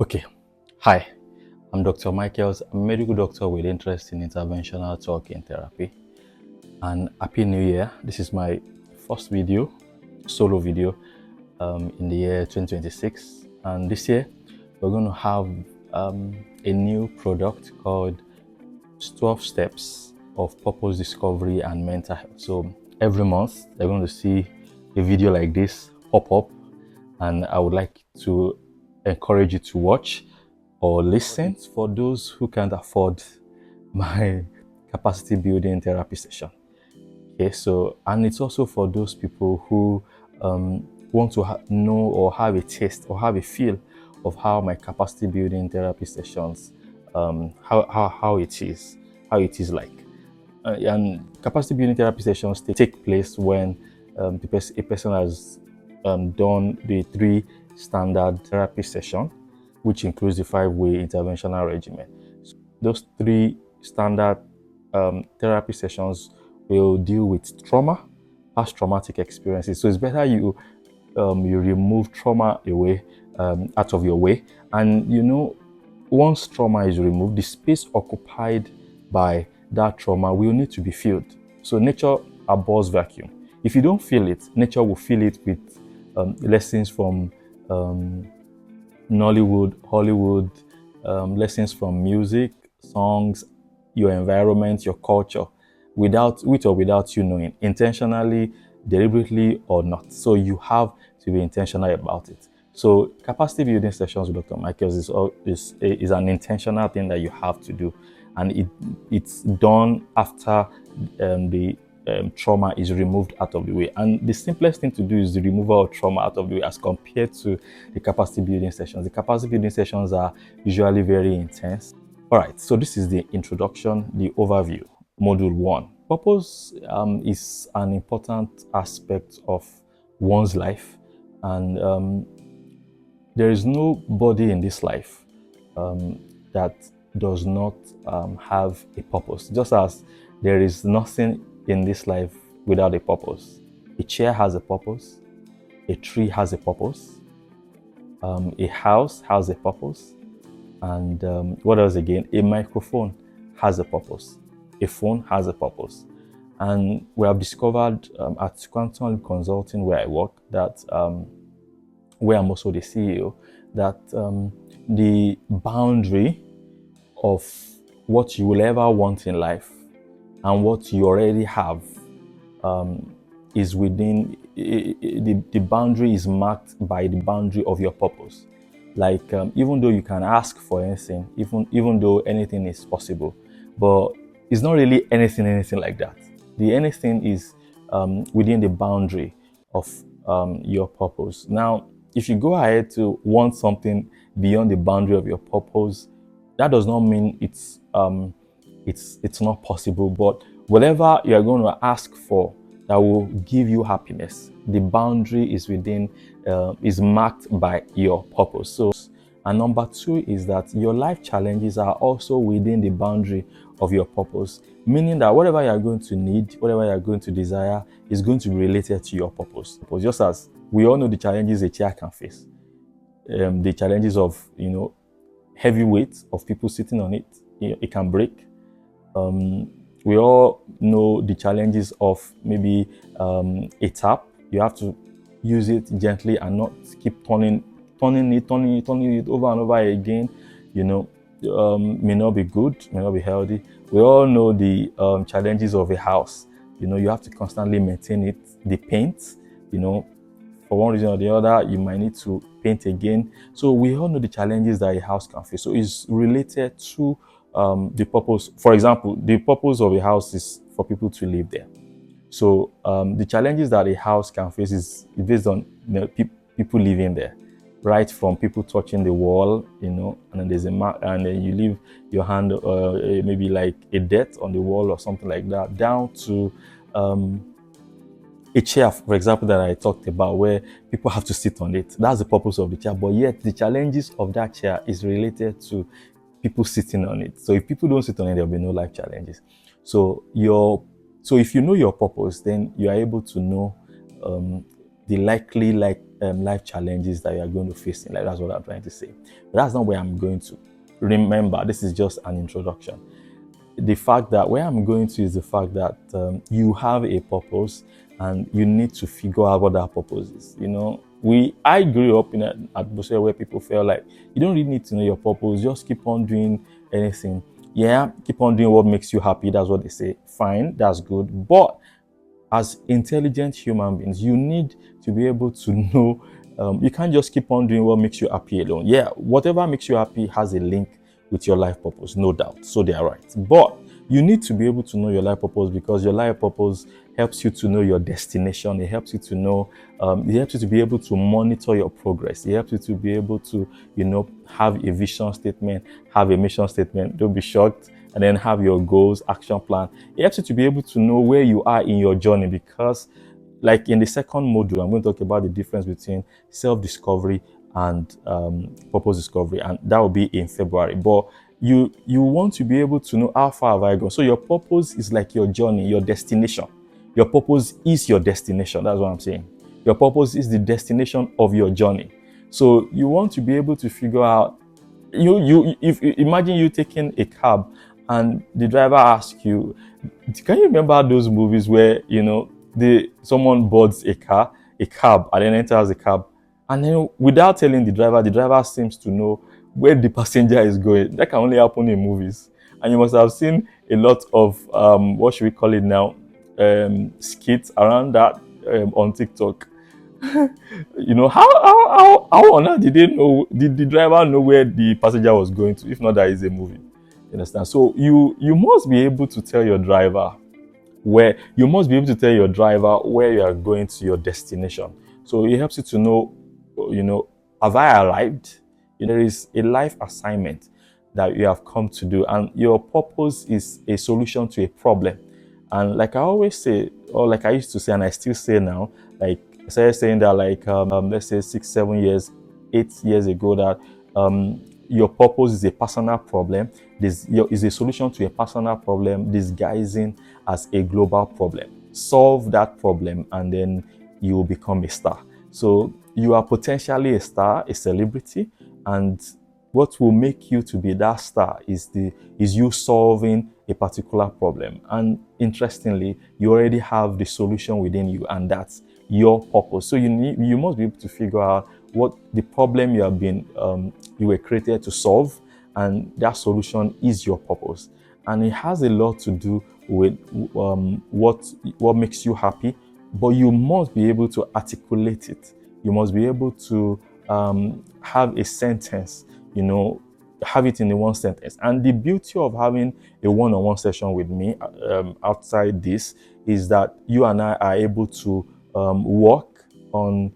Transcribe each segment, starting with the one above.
Okay, hi, I'm Dr. Michaels. I'm a medical doctor with interest in interventional talking therapy. And Happy New Year. This is my first video, solo video, in the year 2026. And this year, we're going to have a new product called 12 Steps of Purpose Discovery and Mental Health. So every month, they're going to see a video like this pop up, and I would like to encourage you to watch or listen for those who can't afford my capacity building therapy session. Okay, so, and it's also for those people who want to know or have a taste or have a feel of how my capacity building therapy sessions, how it is, like. And capacity building therapy sessions take place when a person has done the 3 standard therapy session, which includes the 5-way interventional regimen. So those 3 standard therapy sessions will deal with trauma, past traumatic experiences. So it's better you remove trauma away, out of your way, and once trauma is removed, the space occupied by that trauma will need to be filled. So nature abhors vacuum. If you don't feel it, nature will fill it with lessons from Nollywood, Hollywood, lessons from music, songs, your environment, your culture, with or without you knowing, intentionally, deliberately or not. So you have to be intentional about it. So capacity building sessions with Dr. Michaels is an intentional thing that you have to do, and it's done after the trauma is removed out of the way. And the simplest thing to do is the removal of trauma out of the way as compared to the capacity building sessions. The capacity building sessions are usually very intense. All right, so this is the introduction, the overview, module 1. Purpose is an important aspect of one's life, and there is nobody in this life that does not have a purpose, just as there is nothing in this life without a purpose. A chair has a purpose, a tree has a purpose, a house has a purpose, and what else again? A microphone has a purpose, a phone has a purpose. And we have discovered at Quantum Consulting, where I work, that where I'm also the CEO, that the boundary of what you will ever want in life and what you already have is within the boundary is marked by the boundary of your purpose. Like even though you can ask for anything, even though anything is possible, but it's not really anything like that. The anything is within the boundary of your purpose. Now, if you go ahead to want something beyond the boundary of your purpose, that does not mean it's not possible. But whatever you are going to ask for that will give you happiness, the boundary is within is marked by your purpose. So, and number 2 is that your life challenges are also within the boundary of your purpose, meaning that whatever you are going to need, whatever you are going to desire, is going to be related to your purpose. Just as we all know the challenges a chair can face, the challenges of heavy weight of people sitting on it, it can break. We all know the challenges of maybe a tap. You have to use it gently and not keep turning it over and over again. May not be good, may not be healthy. We all know the challenges of a house. You have to constantly maintain it. The paint, for one reason or the other, you might need to paint again. So we all know the challenges that a house can face. So it's related to the purpose. For example, the purpose of a house is for people to live there. So the challenges that a house can face is based on people living there, right from people touching the wall, and then there's a mark, and then you leave your hand, maybe like a dirt on the wall or something like that, down to a chair, for example, that I talked about, where people have to sit on it. That's the purpose of the chair. But yet the challenges of that chair is related to people sitting on it. So if people don't sit on it, there'll be no life challenges. So if you know your purpose, then you are able to know the likely life challenges that you are going to face in life. That's what I'm trying to say. But that's not where I'm going to. Remember, this is just an introduction. The fact that where I'm going to is the fact that you have a purpose and you need to figure out what that purpose is. I grew up in an atmosphere where people feel like you don't really need to know your purpose, just keep on doing anything. Yeah, keep on doing what makes you happy. That's what they say. Fine, that's good. But as intelligent human beings, you need to be able to know. You can't just keep on doing what makes you happy alone. Yeah, whatever makes you happy has a link with your life purpose, no doubt. So they are right. But you need to be able to know your life purpose, because your life purpose helps you to know your destination. It helps you to know, it helps you to be able to monitor your progress. It helps you to be able to, have a vision statement, have a mission statement. Don't be shocked. And then have your goals, action plan. It helps you to be able to know where you are in your journey, because like in the second module, I'm going to talk about the difference between self-discovery and purpose discovery, and that will be in February. But you want to be able to know how far have I gone. So your purpose is like your journey, your destination. Your purpose is your destination. That's what I'm saying. Your purpose is the destination of your journey. So you want to be able to figure out, if imagine you taking a cab and the driver asks you, can you remember those movies where someone boards a cab, and then enters the cab, and then without telling the driver seems to know where the passenger is going. That can only happen in movies. And you must have seen a lot of what should we call it now, skits around that on TikTok. How on earth did they know? Did the driver know where the passenger was going to? If not, that is a movie. You understand? So you must be able to tell your driver where you are going to your destination. So it helps you to know, have I arrived? There is a life assignment that you have come to do, and your purpose is a solution to a problem. And like I always say, or like I used to say, and I still say now, like I started saying that, like let's say 6, 7 years, 8 years ago, that your purpose is a personal problem. This is a solution to a personal problem disguising as a global problem. Solve that problem, and then you will become a star. So you are potentially a star, a celebrity, and what will make you to be that star is you solving a particular problem. And interestingly, you already have the solution within you, and that's your purpose. So you must be able to figure out what the problem you were created to solve, and that solution is your purpose. And it has a lot to do with what makes you happy, but you must be able to articulate it. You must be able to have a sentence, have it in a one sentence. And the beauty of having a one-on-one session with me outside this is that you and I are able to work on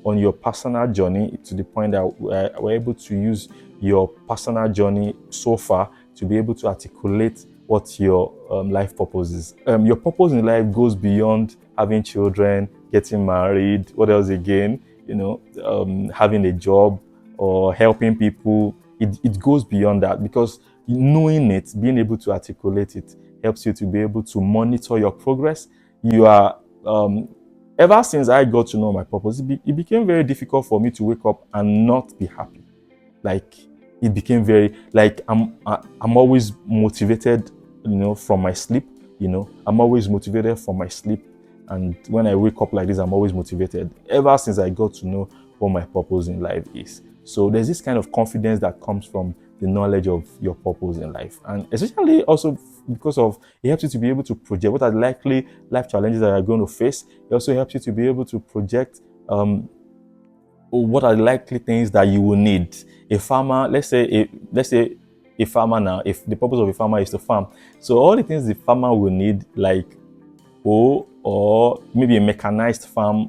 your personal journey, to the point that we're able to use your personal journey so far to be able to articulate what your life purpose is. Your purpose in life goes beyond having children, getting married, what else again, having a job or helping people. It goes beyond that, because knowing it, being able to articulate it, helps you to be able to monitor your progress. You are ever since I got to know my purpose, it became very difficult for me to wake up and not be happy. Like, it became very, like, I'm always motivated, from my sleep. I'm always motivated from my sleep, and when I wake up like this, I'm always motivated. Ever since I got to know what my purpose in life is. So there's this kind of confidence that comes from the knowledge of your purpose in life, and especially also because of it helps you to be able to project what are the likely life challenges that you're going to face. It also helps you to be able to project what are the likely things that you will need. A farmer, let's say a farmer now, if the purpose of a farmer is to farm, so all the things the farmer will need, like or maybe a mechanized farm,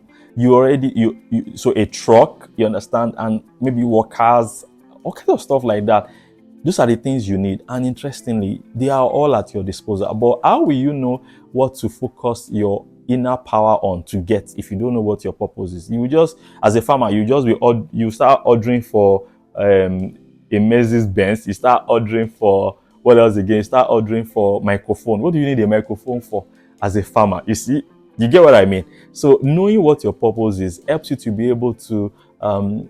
so a truck, you understand, and maybe workers, all kinds of stuff like that. Those are the things you need, and interestingly, they are all at your disposal. But how will you know what to focus your inner power on to get if you don't know what your purpose is? You just, as a farmer, you start ordering for a Mercedes Benz. You start ordering for what else again? You start ordering for microphone. What do you need a microphone for as a farmer? You see, You get what I mean? So knowing what your purpose is helps you to be able to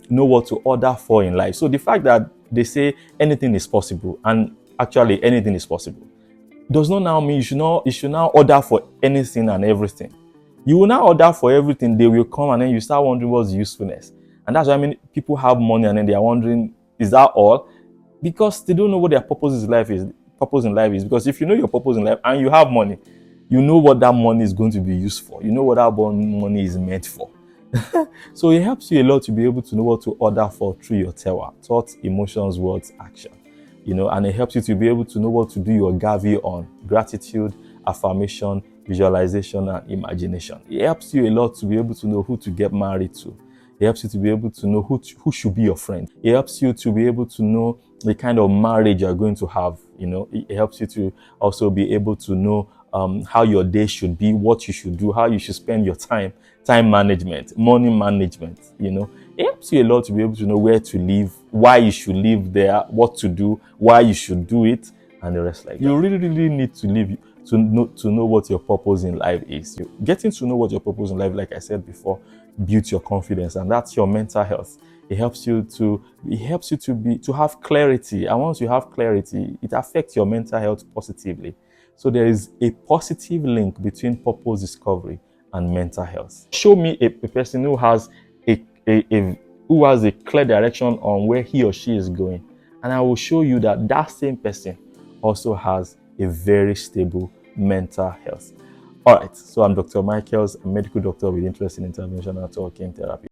know what to order for in life. So the fact that they say anything is possible, and actually anything is possible, does not now mean you should now order for anything and everything. You will now order for everything, they will come, and then you start wondering what's the usefulness. And that's why many people have money and then they are wondering, is that all? Because they don't know what their purpose in life is. Because if you know your purpose in life and you have money, you know what that money is going to be used for. You know what that money is meant for. So it helps you a lot to be able to know what to order for through your terroir, thoughts, emotions, words, action. And it helps you to be able to know what to do your GAVI on: gratitude, affirmation, visualization, and imagination. It helps you a lot to be able to know who to get married to. It helps you to be able to know who should be your friend. It helps you to be able to know the kind of marriage you're going to have. It helps you to also be able to know how your day should be, what you should do, how you should spend your time management, money management. It helps you a lot to be able to know where to live, why you should live there, what to do, why you should do it, and the rest like that. You really, really need to live to know what your purpose in life is. Getting to know what your purpose in life, like I said before, builds your confidence, and that's your mental health. It helps you to have clarity, and once you have clarity, it affects your mental health positively. So there is a positive link between purpose discovery and mental health. Show me a person who has a clear direction on where he or she is going, and I will show you that that same person also has a very stable mental health. All right, so I'm Dr. Michaels, a medical doctor with interest in interventional talking therapy.